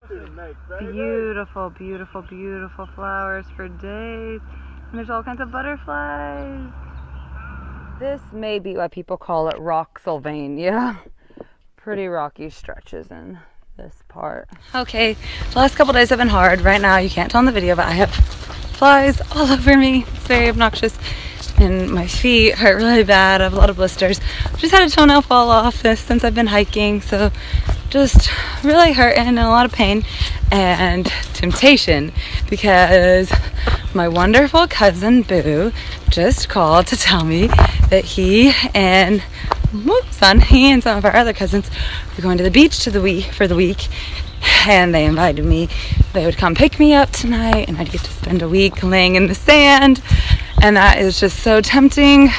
Beautiful, beautiful, beautiful flowers for days. And there's all kinds of butterflies. This may be what people call it Rocksylvania. Pretty rocky stretches in this part. Okay, the last couple days have been hard. Right now you can't tell in the video, but I have flies all over me. It's very obnoxious. And my feet hurt really bad. I have a lot of blisters. I've just had a toenail fall off since I've been hiking, so just really hurting and a lot of pain and temptation because my wonderful cousin Boo just called to tell me that he and some of our other cousins were going to the beach for the week, and they invited me. They would come pick me up tonight and I'd get to spend a week laying in the sand, and that is just so tempting,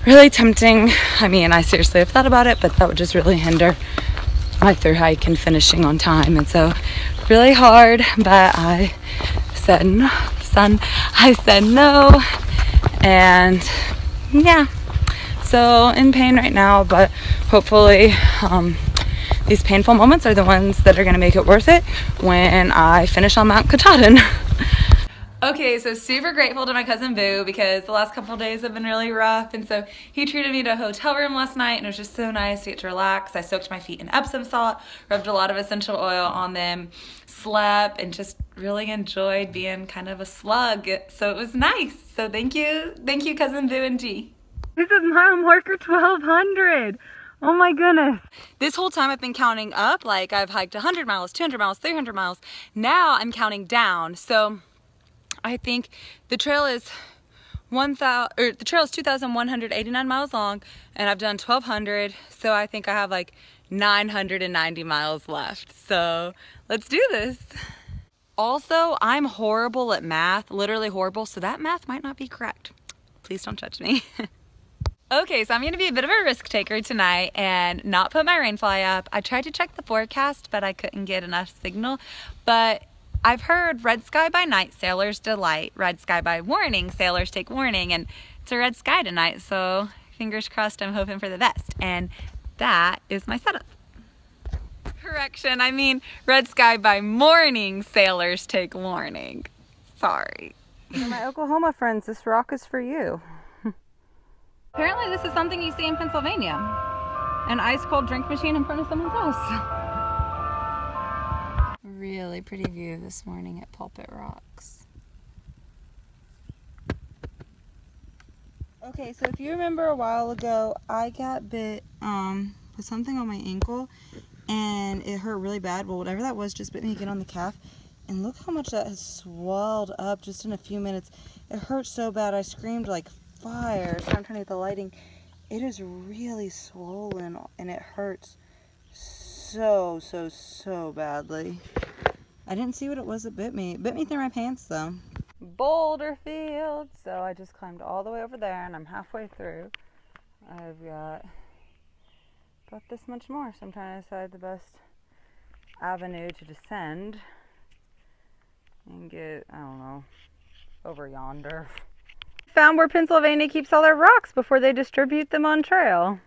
really tempting. I mean, I seriously have thought about it, but that would just really hinder my through hike and finishing on time, and so really hard. But I said no, I said no, and yeah, so in pain right now, but hopefully these painful moments are the ones that are going to make it worth it when I finish on Mount Katahdin. Okay, so super grateful to my cousin Boo because the last couple of days have been really rough, and so he treated me to a hotel room last night, and it was just so nice to get to relax. I soaked my feet in Epsom salt, rubbed a lot of essential oil on them, slept, and just really enjoyed being kind of a slug. So it was nice. So thank you cousin Boo and G. This is mile marker 1200. Oh my goodness. This whole time I've been counting up, like I've hiked 100 miles, 200 miles, 300 miles. Now I'm counting down. So I think the trail is 2,189 miles long, and I've done 1,200, so I think I have like 990 miles left. So let's do this. Also, I'm horrible at math, literally horrible, so that math might not be correct. Please don't judge me. Okay, so I'm gonna be a bit of a risk taker tonight and not put my rain fly up. I tried to check the forecast, but I couldn't get enough signal. But I've heard red sky by night, sailors delight. Red sky by morning, sailors take warning. And it's a red sky tonight, so fingers crossed, I'm hoping for the best. And that is my setup. Correction, I mean red sky by morning, sailors take warning. Sorry. For my Oklahoma friends, this rock is for you. Apparently this is something you see in Pennsylvania. An ice cold drink machine in front of someone's house. Really pretty view this morning at Pulpit Rocks. Okay, so if you remember a while ago, I got bit with something on my ankle and it hurt really bad. Well, whatever that was just bit me again on the calf. And look how much that has swelled up just in a few minutes. It hurt so bad I screamed like fire. So I'm trying to get the lighting. It is really swollen and it hurts so badly. I didn't see what it was that bit me. It bit me through my pants though. Boulder field. So I just climbed all the way over there and I'm halfway through. I've got about this much more. So I'm trying to decide the best avenue to descend and get, I don't know, over yonder. Found where Pennsylvania keeps all their rocks before they distribute them on trail.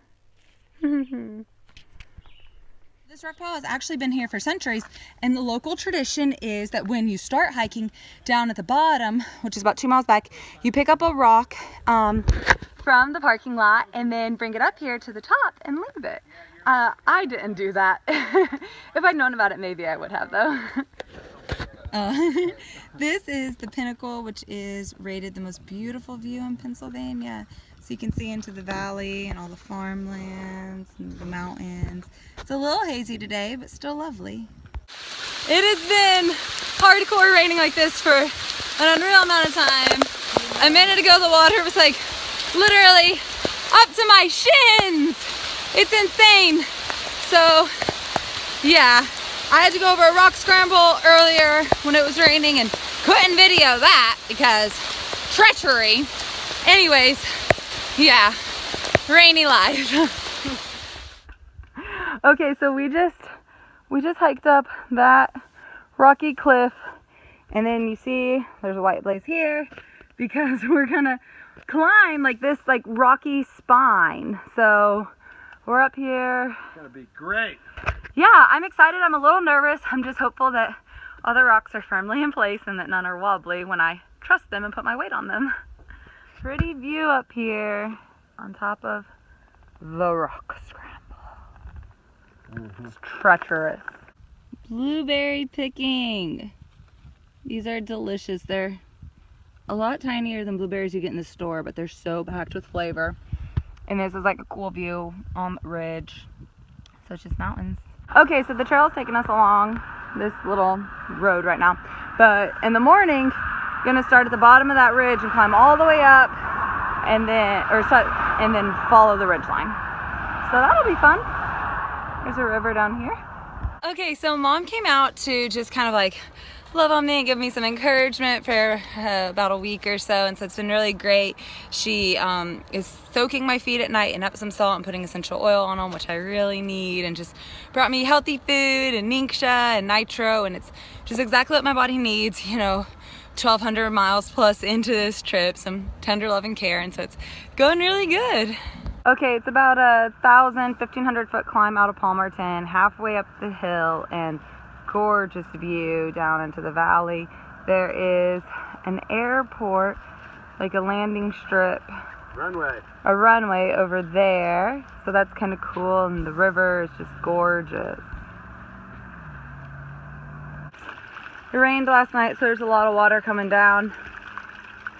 This rock pile has actually been here for centuries, and the local tradition is that when you start hiking down at the bottom, which is about 2 miles back, you pick up a rock from the parking lot and then bring it up here to the top and leave it. I didn't do that. If I'd known about it, maybe I would have though. This is the pinnacle, which is rated the most beautiful view in Pennsylvania. So you can see into the valley and all the farmlands and the mountains. It's a little hazy today, but still lovely. It has been hardcore raining like this for an unreal amount of time. A minute ago the water was like literally up to my shins. It's insane. So yeah, I had to go over a rock scramble earlier when it was raining and couldn't video that because treachery. Anyways, yeah, rainy life. Okay, so we just hiked up that rocky cliff, and then you see there's a white blaze here because we're gonna climb like this rocky spine. So we're up here. It's gonna be great. yeah, I'm excited. I'm a little nervous. I'm just hopeful that all the rocks are firmly in place and that none are wobbly when I trust them and put my weight on them. Pretty view up here on top of the rock scramble. It's treacherous. Blueberry picking. These are delicious. They're a lot tinier than blueberries you get in the store, but they're so packed with flavor. And this is like a cool view on the ridge. So it's just mountains. Okay, so the trail is taking us along this little road right now. But in the morning, gonna start at the bottom of that ridge and climb all the way up and then follow the ridge line. So that'll be fun. There's a river down here. Okay, so Mom came out to just kind of like love on me and give me some encouragement for about a week or so, and so it's been really great. She is soaking my feet at night in Epsom salt and putting essential oil on them, which I really need, and just brought me healthy food and Ningxia and nitro, and it's just exactly what my body needs, you know, 1,200 miles plus into this trip, some tender loving care, and so it's going really good. Okay, it's about a 1,500 foot climb out of Palmerton, halfway up the hill, and gorgeous view down into the valley. There is an airport, like a landing strip, a runway over there, so that's kind of cool, and the river is just gorgeous. It rained last night, so there's a lot of water coming down,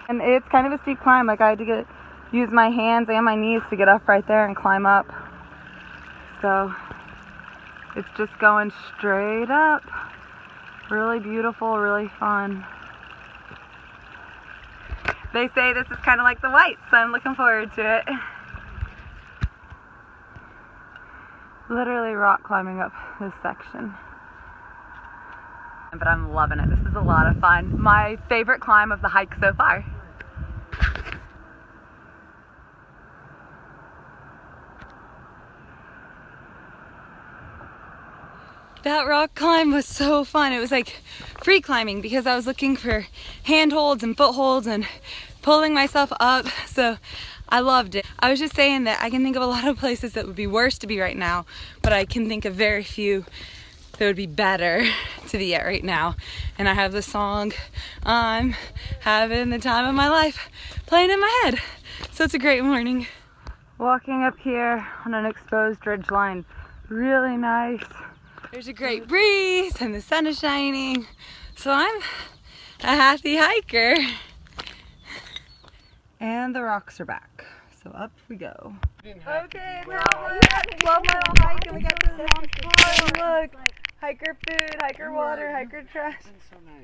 and it's kind of a steep climb. Like, I had to use my hands and my knees to get up right there and climb up. So it's just going straight up. Really beautiful, really fun. They say this is kind of like the Whites, so I'm looking forward to it. Literally rock climbing up this section. But I'm loving it. This is a lot of fun. My favorite climb of the hike so far. That rock climb was so fun. It was like free climbing because I was looking for handholds and footholds and pulling myself up, so I loved it. I was just saying that I can think of a lot of places that would be worse to be right now, but I can think of very few that would be better to be at right now. And I have the song "I'm Having the Time of My Life" playing in my head, so it's a great morning. Walking up here on an exposed ridge line, really nice. There's a great breeze and the sun is shining, so I'm a happy hiker. And the rocks are back, so up we go. Okay, now we love my little hike, and we got this long look. Hiker food, hiker water, hiker trash.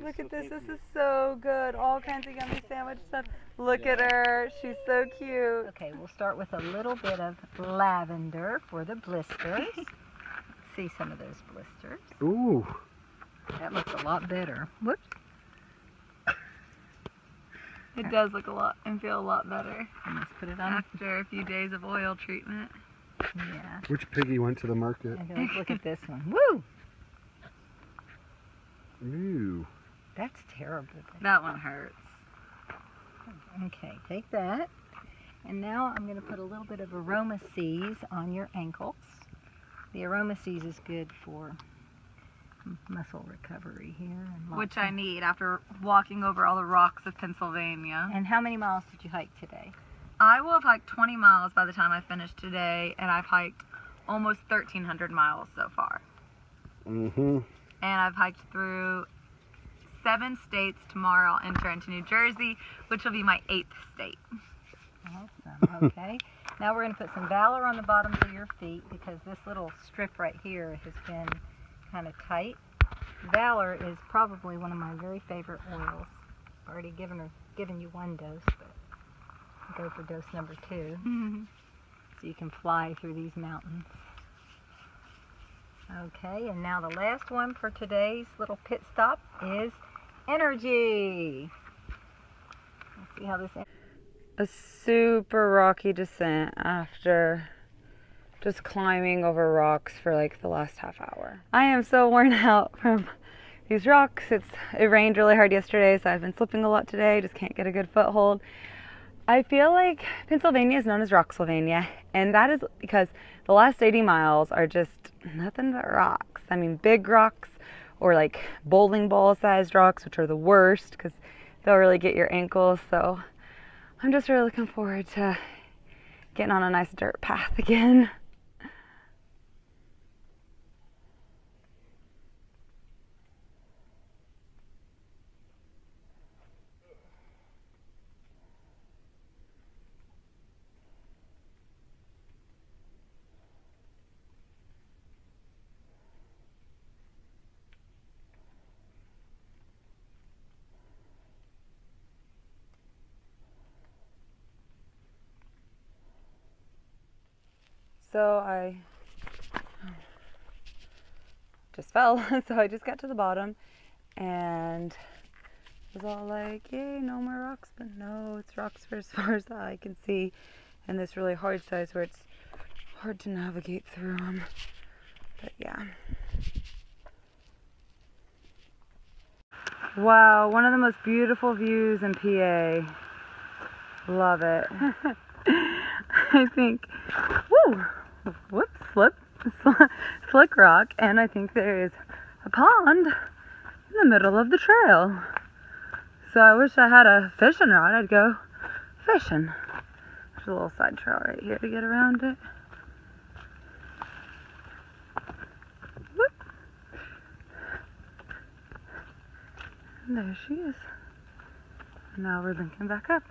Look at this, this is so good. All kinds of yummy sandwich stuff. Look at her, she's so cute. Okay, we'll start with a little bit of lavender for the blisters. See some of those blisters. Ooh. That looks a lot better. Whoops. It does look a lot and feel a lot better. And let's put it on. After a few days of oil treatment. Yeah. Which piggy went to the market? And let's look at this one. Woo! Ooh. That's terrible. That one hurts. Okay, take that. And now I'm going to put a little bit of aroma seas on your ankles. The aroma seas is good for muscle recovery here. And which I need after walking over all the rocks of Pennsylvania. And how many miles did you hike today? I will have hiked 20 miles by the time I finish today, and I've hiked almost 1,300 miles so far. Mm-hmm. And I've hiked through 7 states. Tomorrow I'll enter into New Jersey, which will be my 8th state. Awesome. Okay. Now we're going to put some Valor on the bottoms of your feet because this little strip right here has been kind of tight. Valor is probably one of my very favorite oils. I've already given you one dose, but I'll go for dose number 2. Mm-hmm. So you can fly through these mountains. Okay, and now the last one for today's little pit stop is energy. Let's see how this ends. A super rocky descent after just climbing over rocks for like the last half hour. I am so worn out from these rocks. It rained really hard yesterday, so I've been slipping a lot today. Just can't get a good foothold. I feel like Pennsylvania is known as Rocksylvania, and that is because The last 80 miles are just nothing but rocks. I mean, big rocks or like bowling ball sized rocks, which are the worst because they'll really get your ankles. So I'm just really looking forward to getting on a nice dirt path again. So I just fell. So I just got to the bottom and was all like, yay, no more rocks. But no, it's rocks for as far as the eye can see. And this really hard size where it's hard to navigate through them. But yeah. Wow, one of the most beautiful views in PA. Love it. I think, woo, whoops, slick rock, and I think there is a pond in the middle of the trail. So I wish I had a fishing rod. I'd go fishing. There's a little side trail right here to get around it. Whoop. And there she is. Now we're linking back up.